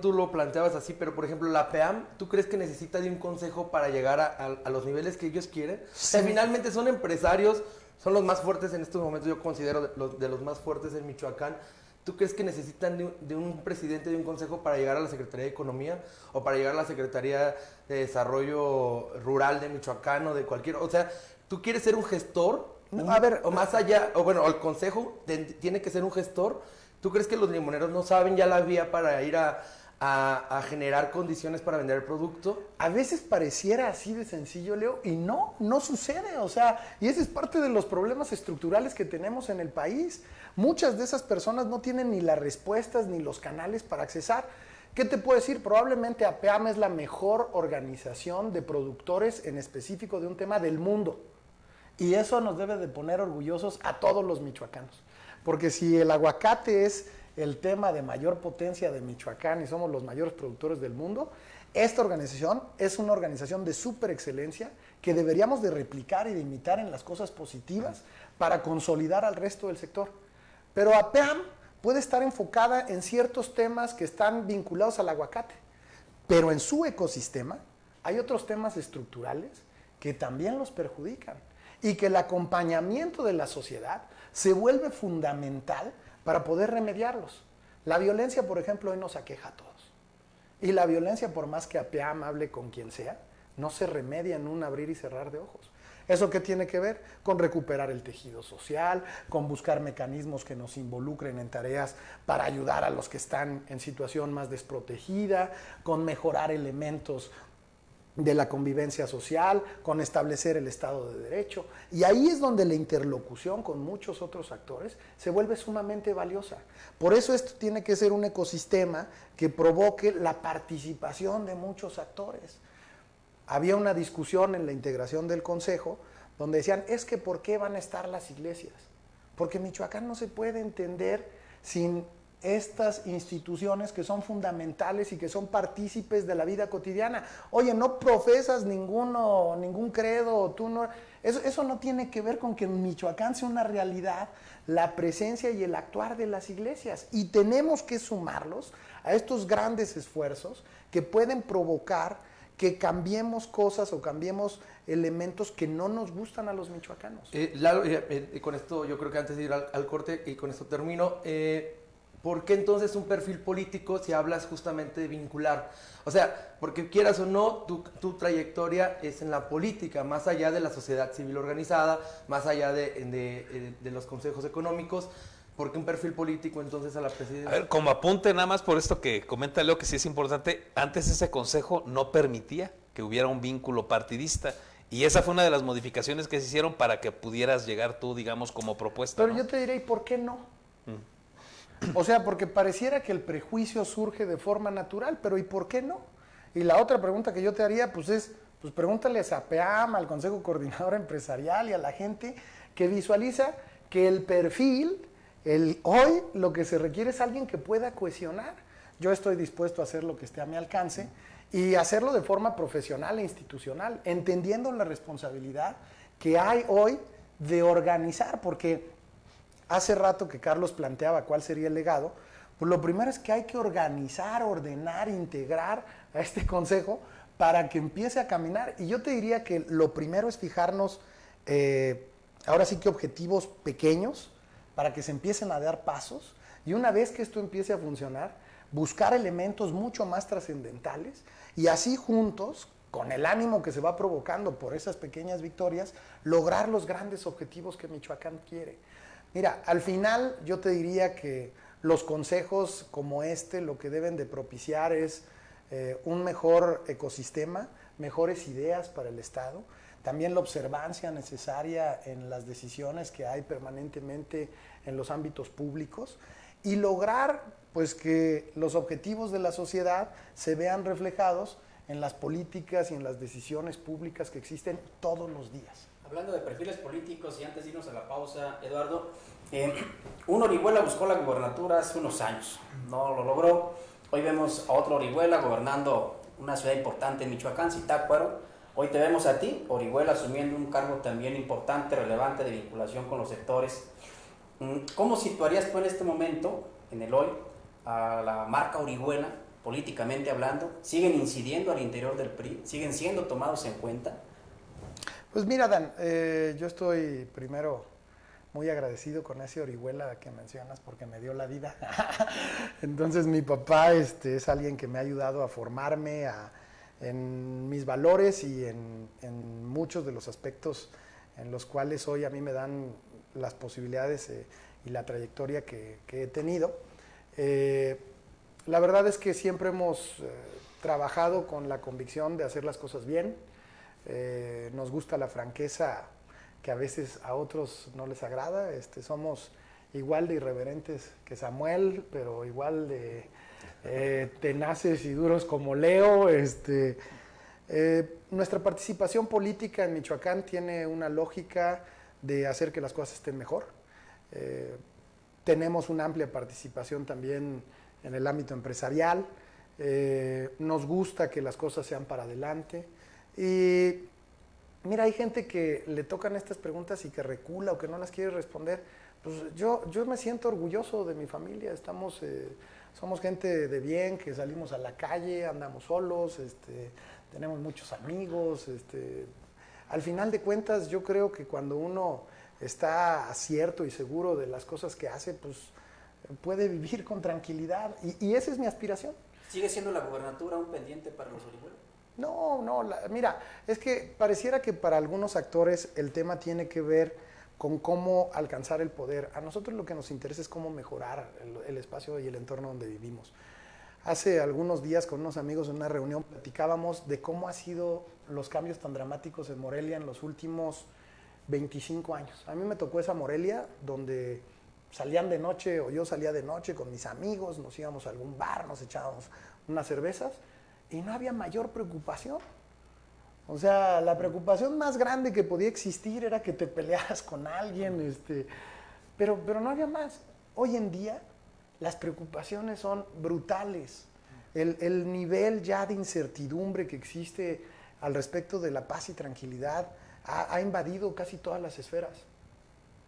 tú lo planteabas así, pero, por ejemplo, la PEAM, ¿tú crees que necesita de un consejo para llegar a los niveles que ellos quieren? Sí. O sea, finalmente son empresarios, son los más fuertes en estos momentos, yo considero de los más fuertes en Michoacán. ¿Tú crees que necesitan de un presidente, de un consejo para llegar a la Secretaría de Economía o para llegar a la Secretaría de Desarrollo Rural de Michoacán o de cualquier... O sea, ¿tú quieres ser un gestor? O más allá, o bueno, el consejo tiene que ser un gestor. ¿Tú crees que los limoneros no saben ya la vía para ir a generar condiciones para vender el producto? A veces pareciera así de sencillo, Leo, y no sucede. O sea, y ese es parte de los problemas estructurales que tenemos en el país. Muchas de esas personas no tienen ni las respuestas ni los canales para accesar. ¿Qué te puedo decir? Probablemente APEAM es la mejor organización de productores en específico de un tema del mundo. Y eso nos debe de poner orgullosos a todos los michoacanos. Porque si el aguacate es el tema de mayor potencia de Michoacán y somos los mayores productores del mundo, esta organización es una organización de súper excelencia que deberíamos de replicar y de imitar en las cosas positivas para consolidar al resto del sector. Pero APEAM puede estar enfocada en ciertos temas que están vinculados al aguacate, pero en su ecosistema hay otros temas estructurales que también los perjudican y que el acompañamiento de la sociedad se vuelve fundamental para poder remediarlos. La violencia, por ejemplo, hoy nos aqueja a todos. Y la violencia, por más que APEAM hable con quien sea, no se remedia en un abrir y cerrar de ojos. ¿Eso qué tiene que ver? Con recuperar el tejido social, con buscar mecanismos que nos involucren en tareas para ayudar a los que están en situación más desprotegida, con mejorar elementos de la convivencia social, con establecer el Estado de Derecho. Y ahí es donde la interlocución con muchos otros actores se vuelve sumamente valiosa. Por eso esto tiene que ser un ecosistema que provoque la participación de muchos actores. Había una discusión en la integración del Consejo donde decían, es que ¿por qué van a estar las iglesias? Porque Michoacán no se puede entender sin estas instituciones que son fundamentales y que son partícipes de la vida cotidiana. Oye, no profesas ningún credo, tú no... Eso no tiene que ver con que en Michoacán sea una realidad la presencia y el actuar de las iglesias. Y tenemos que sumarlos a estos grandes esfuerzos que pueden provocar que cambiemos cosas o cambiemos elementos que no nos gustan a los michoacanos. Lalo, con esto yo creo que antes de ir al corte, y con esto termino, ¿por qué entonces un perfil político si hablas justamente de vincular? O sea, porque quieras o no, tu trayectoria es en la política, más allá de la sociedad civil organizada, más allá de los consejos económicos. ¿Por qué un perfil político entonces a la presidencia? A ver, como apunte nada más por esto que comenta Leo, que sí es importante, antes ese consejo no permitía que hubiera un vínculo partidista. Y esa fue una de las modificaciones que se hicieron para que pudieras llegar tú, digamos, como propuesta. Pero ¿no? yo te diré, ¿y por qué no? O sea, porque pareciera que el prejuicio surge de forma natural, pero ¿y por qué no? Y la otra pregunta que yo te haría, pues es, pues pregúntale a SAPEAM, al Consejo Coordinador Empresarial y a la gente que visualiza que el perfil, hoy lo que se requiere es alguien que pueda cohesionar. Yo estoy dispuesto a hacer lo que esté a mi alcance y hacerlo de forma profesional e institucional, entendiendo la responsabilidad que hay hoy de organizar, porque hace rato que Carlos planteaba cuál sería el legado, pues lo primero es que hay que organizar, ordenar, integrar a este consejo para que empiece a caminar. Y yo te diría que lo primero es fijarnos, ahora sí que objetivos pequeños, para que se empiecen a dar pasos, y una vez que esto empiece a funcionar, buscar elementos mucho más trascendentales, y así juntos, con el ánimo que se va provocando por esas pequeñas victorias, lograr los grandes objetivos que Michoacán quiere. Mira, al final yo te diría que los consejos como este lo que deben de propiciar es un mejor ecosistema, mejores ideas para el Estado, también la observancia necesaria en las decisiones que hay permanentemente en los ámbitos públicos y lograr pues que los objetivos de la sociedad se vean reflejados en las políticas y en las decisiones públicas que existen todos los días. Hablando de perfiles políticos y antes de irnos a la pausa, Eduardo, un Orihuela buscó la gubernatura hace unos años, no lo logró. Hoy vemos a otro Orihuela gobernando una ciudad importante en Michoacán, Zitácuaro. Hoy te vemos a ti, Orihuela, asumiendo un cargo también importante, relevante de vinculación con los sectores. ¿Cómo situarías tú en este momento, en el hoy, a la marca Orihuela, políticamente hablando? ¿Siguen incidiendo al interior del PRI? ¿Siguen siendo tomados en cuenta? Pues mira, Dan, yo estoy primero muy agradecido con ese Orihuela que mencionas porque me dio la vida. Entonces mi papá es alguien que me ha ayudado a formarme en mis valores y en muchos de los aspectos en los cuales hoy a mí me dan las posibilidades y la trayectoria que he tenido. La verdad es que siempre hemos trabajado con la convicción de hacer las cosas bien. Nos gusta la franqueza que a veces a otros no les agrada. Somos igual de irreverentes que Samuel, pero igual de tenaces y duros como Leo. Nuestra participación política en Michoacán tiene una lógica de hacer que las cosas estén mejor. Tenemos una amplia participación también en el ámbito empresarial. Nos gusta que las cosas sean para adelante. Y mira, hay gente que le tocan estas preguntas y que recula o que no las quiere responder. Pues yo me siento orgulloso de mi familia. Somos gente de bien, que salimos a la calle, andamos solos, tenemos muchos amigos. Al final de cuentas, yo creo que cuando uno está cierto y seguro de las cosas que hace, pues puede vivir con tranquilidad. Y esa es mi aspiración. ¿Sigue siendo la gubernatura un pendiente para los Orihuela? Mira, es que pareciera que para algunos actores el tema tiene que ver con cómo alcanzar el poder. A nosotros lo que nos interesa es cómo mejorar el espacio y el entorno donde vivimos. Hace algunos días con unos amigos en una reunión platicábamos de cómo han sido los cambios tan dramáticos en Morelia en los últimos 25 años. A mí me tocó esa Morelia donde salían de noche o yo salía de noche con mis amigos, nos íbamos a algún bar, nos echábamos unas cervezas y no había mayor preocupación. O sea, la preocupación más grande que podía existir era que te pelearas con alguien, pero no había más. Hoy en día las preocupaciones son brutales. El nivel ya de incertidumbre que existe al respecto de la paz y tranquilidad ha invadido casi todas las esferas.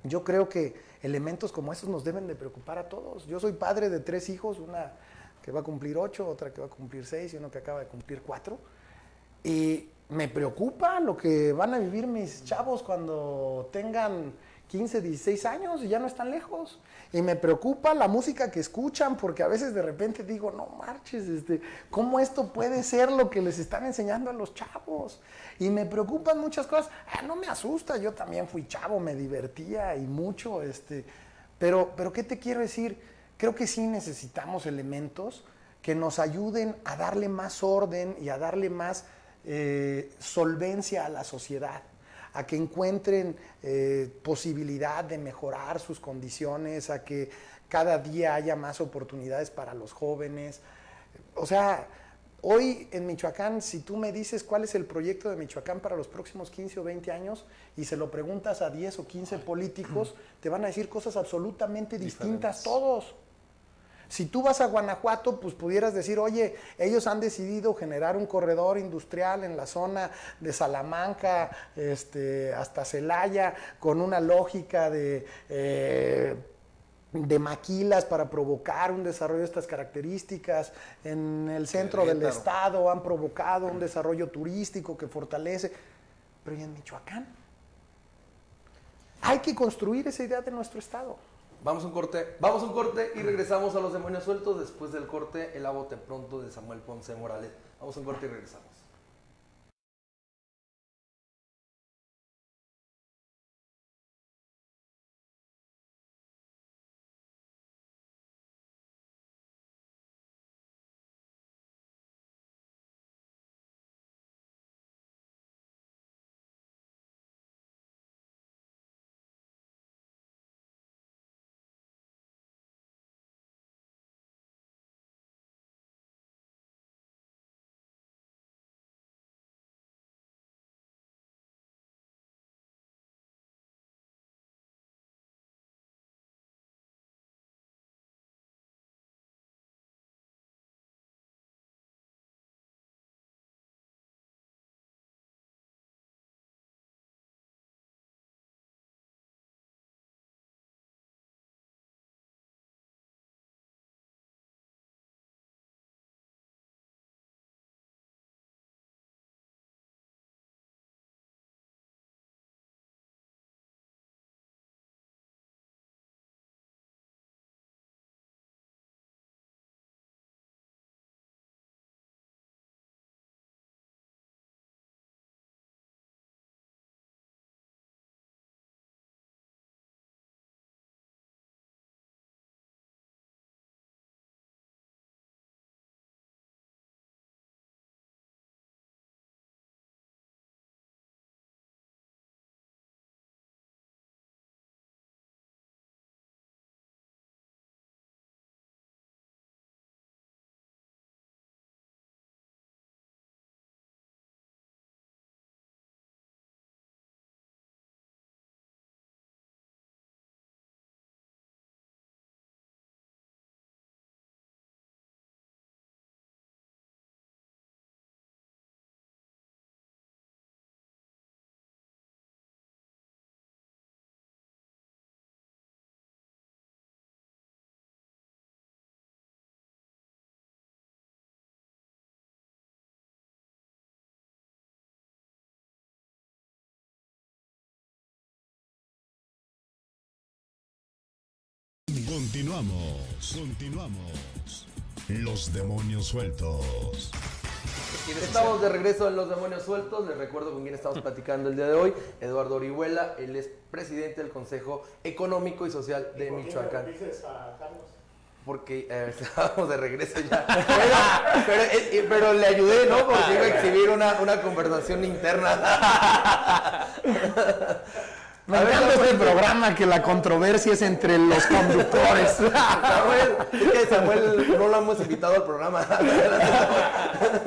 Yo creo que elementos como estos nos deben de preocupar a todos. Yo soy padre de 3 hijos, una que va a cumplir 8, otra que va a cumplir 6 y uno que acaba de cumplir 4. Y me preocupa lo que van a vivir mis chavos cuando tengan 15, 16 años y ya no están lejos. Y me preocupa la música que escuchan, porque a veces de repente digo, no marches, ¿cómo esto puede ser lo que les están enseñando a los chavos? Y me preocupan muchas cosas. No me asusta, yo también fui chavo, me divertía y mucho, pero ¿qué te quiero decir? Creo que sí necesitamos elementos que nos ayuden a darle más orden y a darle más solvencia a la sociedad, a que encuentren posibilidad de mejorar sus condiciones, a que cada día haya más oportunidades para los jóvenes. O sea, hoy en Michoacán, si tú me dices cuál es el proyecto de Michoacán para los próximos 15 o 20 años y se lo preguntas a 10 o 15 políticos, te van a decir cosas absolutamente distintas todos. Si tú vas a Guanajuato, pues pudieras decir, oye, ellos han decidido generar un corredor industrial en la zona de Salamanca hasta Celaya, con una lógica de maquilas para provocar un desarrollo de estas características. En el centro del estado han provocado un desarrollo turístico que fortalece. Pero ¿y en Michoacán? Hay que construir esa idea de nuestro estado. Vamos a un corte y regresamos a Los Demonios Sueltos. Después del corte, el A Bote Pronto de Samuel Ponce Morales. Vamos a un corte y regresamos. Continuamos. Los Demonios Sueltos. quieres Estamos hacer. de regreso en Los Demonios Sueltos. Les recuerdo con quién estamos platicando el día de hoy. Eduardo Orihuela, él es presidente del Consejo Económico y Social de Michoacán. ¿Por qué me dices a Carlos? Porque estábamos de regreso ya. Pero le ayudé, ¿no? Porque iba a exhibir una conversación interna. Me encanta este programa que la controversia es entre los conductores. Samuel, es que Samuel no lo hemos invitado al programa.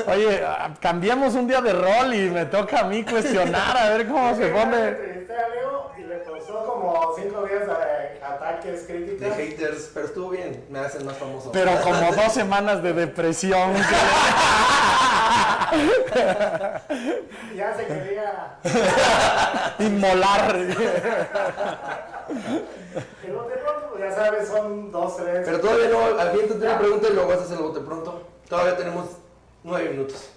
Oye, cambiamos un día de rol y me toca a mí cuestionar a ver cómo se pone. Entrevisté a Leo y le causó como 5 días de ataques, De críticas. haters, pero estuvo bien, me hacen más famoso. Pero como 2 semanas de depresión. Ya se quería. Inmolar. El bote pronto, pues ya sabes, son 2, 3. Pero todavía no, aviéntate una pregunta y luego vas a hacer el bote pronto. Todavía tenemos 9 minutos.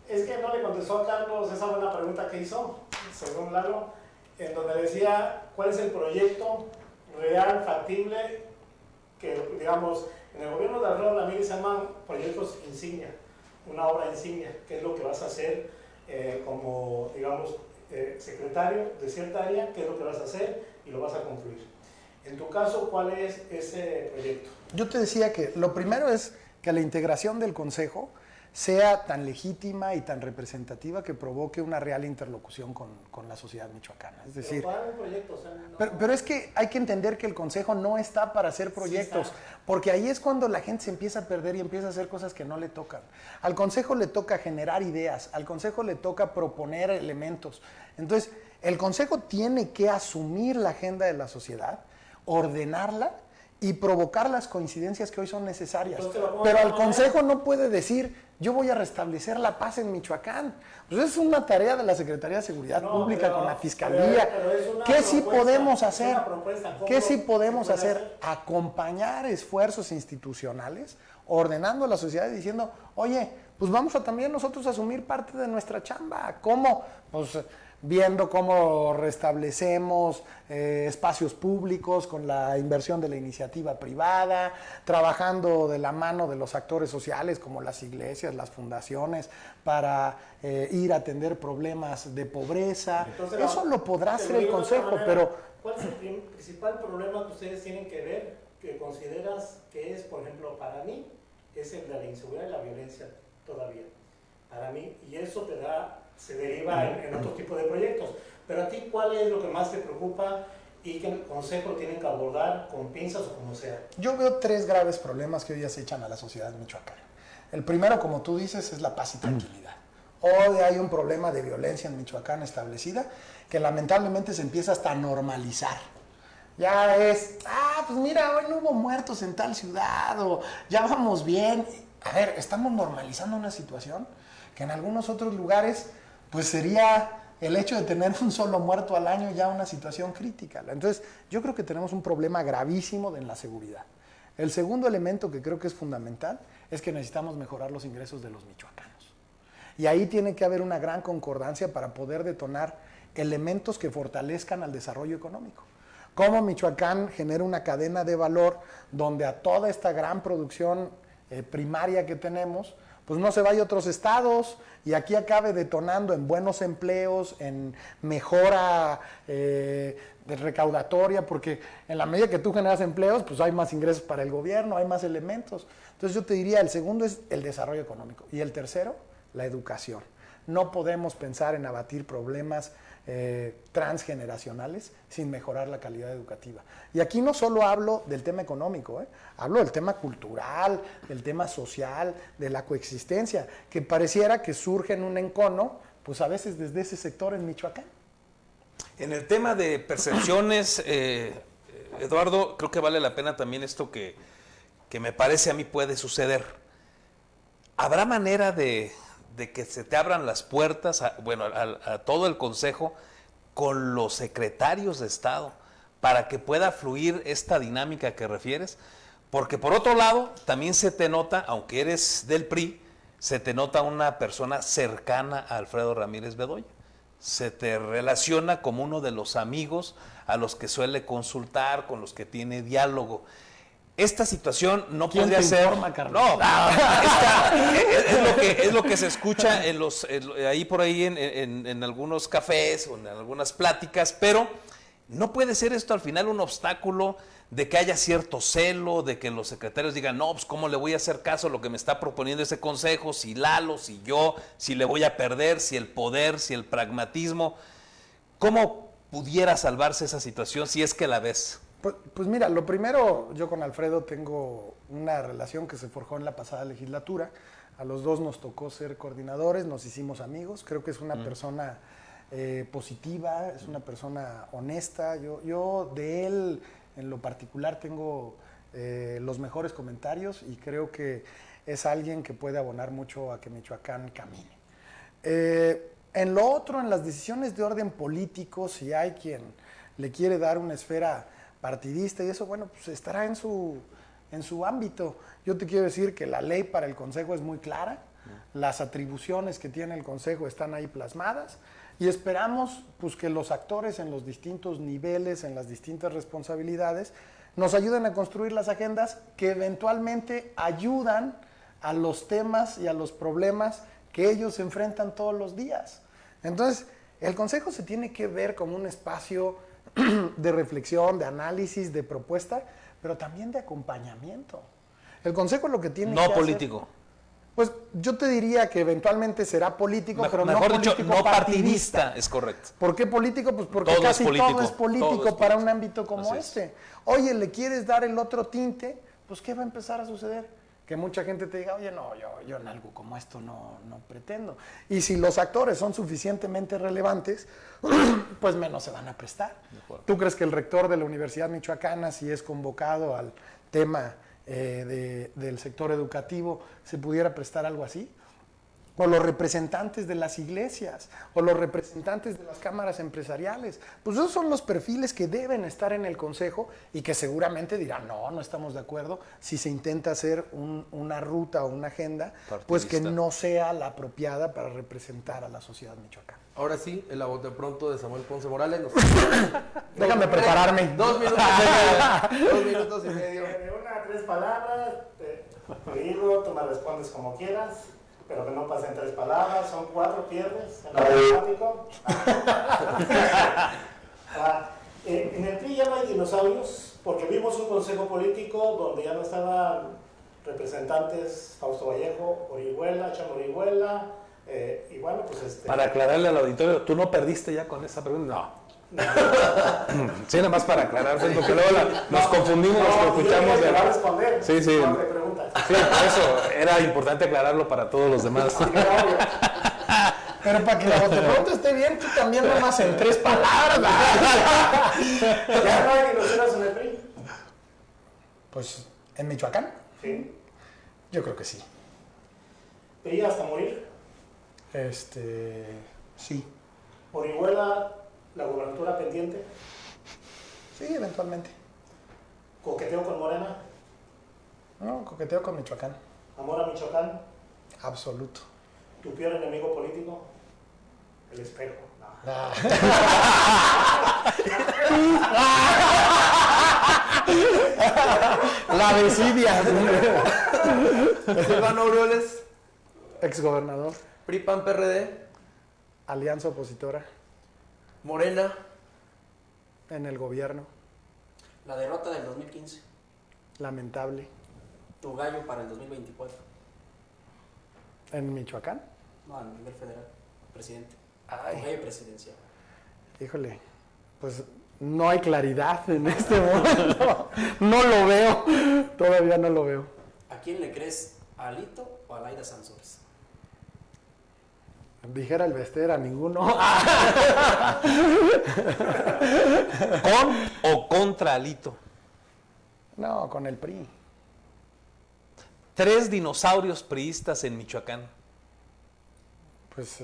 Es que no le contestó a Carlos esa buena pregunta que hizo, según Lalo, en donde decía cuál es el proyecto real, factible, que digamos, en el gobierno de Alfredo Ramírez se llaman proyectos insignia, una obra insignia, que es lo que vas a hacer como, digamos, secretario de cierta área, qué es lo que vas a hacer y lo vas a concluir. En tu caso, ¿cuál es ese proyecto? Yo te decía que lo primero es que la integración del Consejo sea tan legítima y tan representativa que provoque una real interlocución con la sociedad michoacana. Es decir, ¿Cuál es el proyecto? O sea, no- pero es que hay que entender que el Consejo no está para hacer proyectos, porque ahí es cuando la gente se empieza a perder y empieza a hacer cosas que no le tocan. Al Consejo le toca generar ideas, al Consejo le toca proponer elementos. Entonces, el Consejo tiene que asumir la agenda de la sociedad, ordenarla y provocar las coincidencias que hoy son necesarias. Entonces, ¿lo Pero al vamos a Consejo no puede decir, yo voy a restablecer la paz en Michoacán. Pues es una tarea de la Secretaría de Seguridad No, Pública pero- con la Fiscalía. pero es una ¿Qué sí propuesta, podemos es hacer? una propuesta. ¿Cómo ¿Qué sí se podemos puede hacer? hacer? Acompañar esfuerzos institucionales, ordenando a la sociedad y diciendo, oye, pues vamos a también nosotros a asumir parte de nuestra chamba. ¿Cómo? Pues viendo cómo restablecemos espacios públicos con la inversión de la iniciativa privada, trabajando de la mano de los actores sociales como las iglesias, las fundaciones, para ir a atender problemas de pobreza. Entonces, Eso lo podrá te hacer lo el digo de otra Consejo, manera, pero ¿cuál es el principal problema que ustedes tienen que ver, que consideras que es, por ejemplo, para mí, es el de la inseguridad y la violencia todavía? Para mí, y eso se deriva en otro tipo de proyectos. Pero a ti, ¿cuál es lo que más te preocupa y que el Consejo tiene que abordar con pinzas o como sea? yo veo 3 graves problemas que hoy acechan a la sociedad michoacana. El primero, como tú dices, es la paz y tranquilidad. Hoy hay un problema de violencia en Michoacán establecida que lamentablemente se empieza hasta a normalizar. Ya es, pues mira, hoy no hubo muertos en tal ciudad o ya vamos bien. A ver, estamos normalizando una situación que en algunos otros lugares pues sería el hecho de tener un solo muerto al año ya una situación crítica. Entonces, yo creo que tenemos un problema gravísimo en la seguridad. El segundo elemento que creo que es fundamental es que necesitamos mejorar los ingresos de los michoacanos. Y ahí tiene que haber una gran concordancia para poder detonar elementos que fortalezcan al desarrollo económico. Cómo Michoacán genera una cadena de valor donde a toda esta gran producción primaria que tenemos, pues no se vaya a otros estados y aquí acabe detonando en buenos empleos, en mejora recaudatoria, porque en la medida que tú generas empleos, pues hay más ingresos para el gobierno, hay más elementos. Entonces yo te diría, el segundo es el desarrollo económico y el tercero, la educación. No podemos pensar en abatir problemas transgeneracionales sin mejorar la calidad educativa. Y aquí no solo hablo del tema económico, hablo del tema cultural, del tema social, de la coexistencia, que pareciera que surge en un encono, pues a veces desde ese sector en Michoacán. En el tema de percepciones, Eduardo, creo que vale la pena también esto que me parece a mí puede suceder. ¿Habrá manera de que se te abran las puertas a todo el Consejo con los secretarios de Estado para que pueda fluir esta dinámica que refieres? Porque por otro lado, también se te nota, aunque eres del PRI, se te nota una persona cercana a Alfredo Ramírez Bedoya. Se te relaciona como uno de los amigos a los que suele consultar, con los que tiene diálogo. esta situación no ¿Quién podría te ser. informa, Carlos? No, es lo que se escucha ahí por ahí en algunos cafés o en algunas pláticas, pero no puede ser esto al final un obstáculo de que haya cierto celo, de que los secretarios digan, no, pues cómo le voy a hacer caso a lo que me está proponiendo ese consejo, si Lalo, si yo, si le voy a perder, si el poder, si el pragmatismo. ¿Cómo pudiera salvarse esa situación si es que la ves? Pues mira, lo primero, yo con Alfredo tengo una relación que se forjó en la pasada legislatura. A los dos nos tocó ser coordinadores, nos hicimos amigos. Creo que es una persona positiva, es una persona honesta. Yo de él, en lo particular, tengo los mejores comentarios y creo que es alguien que puede abonar mucho a que Michoacán camine. En lo otro, en las decisiones de orden político, si hay quien le quiere dar una esfera partidista y eso, bueno, pues estará en su ámbito. Yo te quiero decir que la ley para el Consejo es muy clara, las atribuciones que tiene el Consejo están ahí plasmadas y esperamos pues que los actores en los distintos niveles, en las distintas responsabilidades, nos ayuden a construir las agendas que eventualmente ayudan a los temas y a los problemas que ellos enfrentan todos los días. Entonces, el Consejo se tiene que ver como un espacio de reflexión, de análisis, de propuesta, pero también de acompañamiento. El Consejo lo que tiene que No hacer, político. pues yo te diría que eventualmente será político, pero Mejor no dicho, político no partidista, es correcto. ¿Por qué político? Pues porque Todo casi es político, todo es político todo es para político. un ámbito como Así es. este. Oye, ¿le quieres dar el otro tinte? Pues ¿qué va a empezar a suceder? Que mucha gente te diga, oye, no, yo en algo como esto no pretendo. Y si los actores son suficientemente relevantes, pues menos se van a prestar. ¿Tú crees que el rector de la Universidad Michoacana, si es convocado al tema del sector educativo, se pudiera prestar algo así? O los representantes de las iglesias, o los representantes de las cámaras empresariales. Pues esos son los perfiles que deben estar en el Consejo y que seguramente dirán, no estamos de acuerdo si se intenta hacer una ruta o una agenda, pues que no sea la apropiada para representar a la sociedad michoacana. Ahora sí, el bote pronto de Samuel Ponce Morales. Déjame prepararme. 2 minutos y medio. 2 minutos y medio. De 1 a 3 palabras, te digo, tú me respondes como quieras, pero que no pasen 3 palabras, son 4, pierdes en automático. En el PRI ya no hay dinosaurios, porque vimos un consejo político donde ya no estaban representantes Fausto Vallejo, Orihuela, Chamo Orihuela, y bueno, pues Para aclararle al auditorio, ¿tú no perdiste ya con esa pregunta? No. Sí, nada más para aclarar, porque luego nos confundimos los que escuchamos. Te va a responder. Sí. No te preguntas. Sí, por eso era importante aclararlo para todos los demás. Pero para que la bote pronto esté bien, tú también nomás en 3 palabras. ¿Ya no hay dinosaurios en el PRI? Pues, ¿en Michoacán? Sí. Yo creo que sí. ¿PRI hasta morir? Sí. ¿Orihuela, la gubernatura pendiente? Sí, eventualmente. ¿Coqueteo con Morena? No, coqueteo con Michoacán. ¿Amor a Michoacán? Absoluto. ¿Tu peor enemigo político? El espejo. No. La desidia. Silvano Aureoles, Exgobernador. PRI, PAN, PRD, Alianza opositora Morena, en el gobierno. La derrota del 2015. Lamentable. Tu gallo para el 2024. En Michoacán. No, a nivel federal. Presidente. Ay. Tu gallo presidencial. Híjole, pues no hay claridad en este momento. No lo veo. Todavía no lo veo. ¿A quién le crees? ¿A Alito o a Laida Sansores? Dijera el Bester, a ninguno. ¿Con o contra Alito? No, con el PRI. 3 dinosaurios priistas en Michoacán. Pues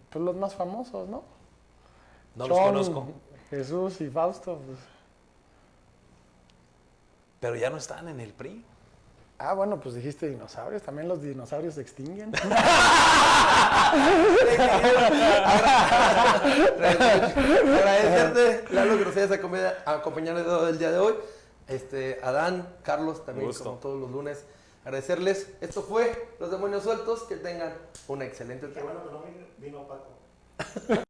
pues los más famosos, ¿no? No los Chon, conozco. Jesús y Fausto, pues. Pero ya no están en el PRI. Ah, bueno, pues dijiste dinosaurios, también los dinosaurios se extinguen. agradecerte, Lalo, que nos hayas acompañado el día de hoy. Adán, Carlos, también Gusto. como todos los lunes, agradecerles. Esto fue Los Demonios Sueltos. Que tengan una excelente Qué tarde. bueno que no vino Paco.